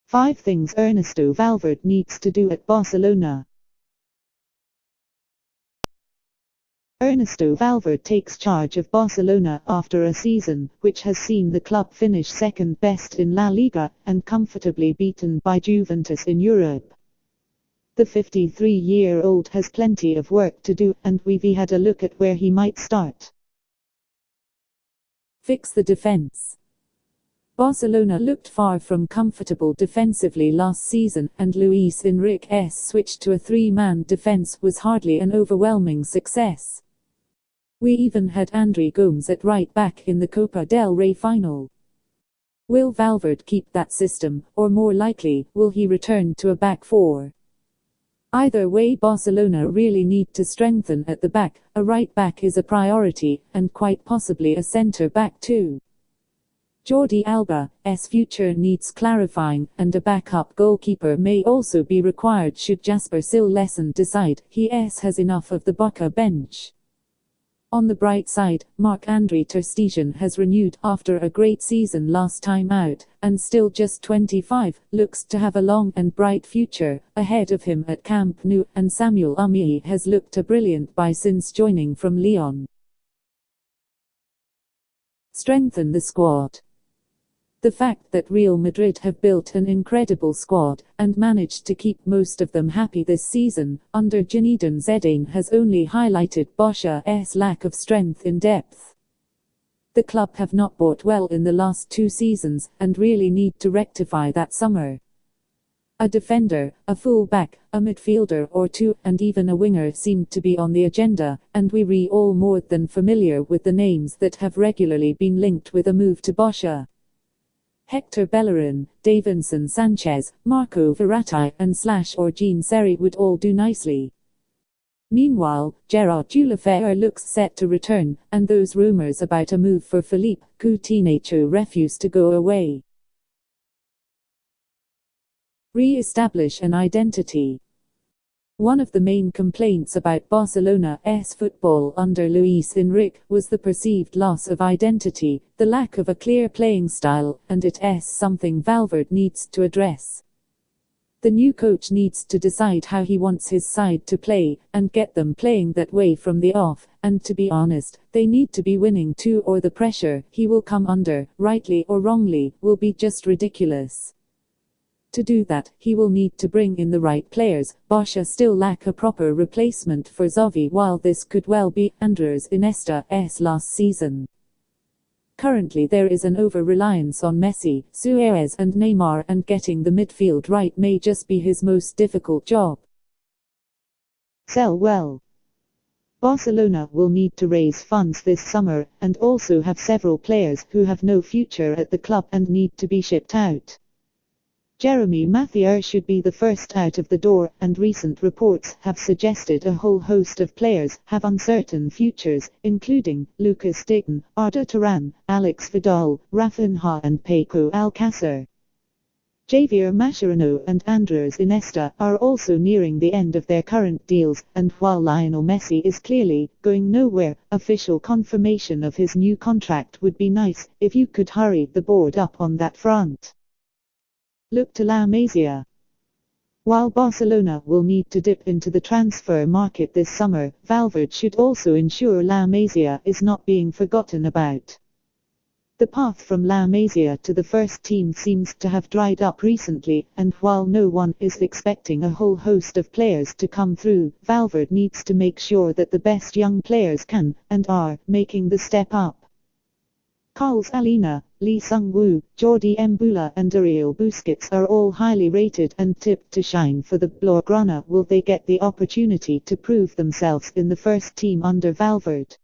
5 things Ernesto Valverde needs to do at Barcelona. Ernesto Valverde takes charge of Barcelona after a season which has seen the club finish second best in La Liga and comfortably beaten by Juventus in Europe. The 53-year-old has plenty of work to do, and we've had a look at where he might start. Fix the defense. Barcelona looked far from comfortable defensively last season, and Luis Enrique's switch to a 3-man defense was hardly an overwhelming success. We even had Andre Gomes at right back in the Copa del Rey final. Will Valverde keep that system, or more likely, will he return to a back 4? Either way, Barcelona really need to strengthen at the back. A right back is a priority, and quite possibly a centre back too. Jordi Alba's future needs clarifying, and a backup goalkeeper may also be required should Jasper Cillessen decide he has enough of the Barca bench. On the bright side, Marc-Andre Stegen has renewed after a great season last time out, and still just 25, looks to have a long and bright future ahead of him at Camp Nou, and Samuel Umtiti has looked a brilliant buy since joining from Lyon. Strengthen the squad. The fact that Real Madrid have built an incredible squad, and managed to keep most of them happy this season, under Zinedine Zidane, has only highlighted Barca's lack of strength in depth. The club have not bought well in the last 2 seasons, and really need to rectify that summer. A defender, a full-back, a midfielder or 2, and even a winger seemed to be on the agenda, and we're all more than familiar with the names that have regularly been linked with a move to Barca. Hector Bellerin, Davinson Sanchez, Marco Verratti and / Jean Seri would all do nicely. Meanwhile, Gerard Deulofeu looks set to return, and those rumours about a move for Philippe Coutinho refuse to go away. Re-establish an identity. One of the main complaints about Barcelona's football under Luis Enrique was the perceived loss of identity, the lack of a clear playing style, and it's something Valverde needs to address. The new coach needs to decide how he wants his side to play, and get them playing that way from the off, and to be honest, they need to be winning too, or the pressure he will come under, rightly or wrongly, will be just ridiculous. To do that, he will need to bring in the right players. Barca still lack a proper replacement for Xavi, while this could well be Andres Iniesta's last season. Currently there is an over-reliance on Messi, Suarez and Neymar, and getting the midfield right may just be his most difficult job. Sell well. Barcelona will need to raise funds this summer, and also have several players who have no future at the club and need to be shipped out. Jeremy Mathieu should be the first out of the door, and recent reports have suggested a whole host of players have uncertain futures, including Lucas Stegen, Arda Turan, Alex Vidal, Rafinha and Paco Alcácer. Javier Mascherano and Andres Iniesta are also nearing the end of their current deals, and while Lionel Messi is clearly going nowhere, official confirmation of his new contract would be nice if you could hurry the board up on that front. Look to La Masia. While Barcelona will need to dip into the transfer market this summer, Valverde should also ensure La Masia is not being forgotten about. The path from La Masia to the first team seems to have dried up recently, and while no one is expecting a whole host of players to come through, Valverde needs to make sure that the best young players can, and are, making the step up. Carlos Alina, Lee Sung-woo, Jordi Mbula and Ariel Busquets are all highly rated and tipped to shine for the Blaugrana. Will they get the opportunity to prove themselves in the first team under Valverde?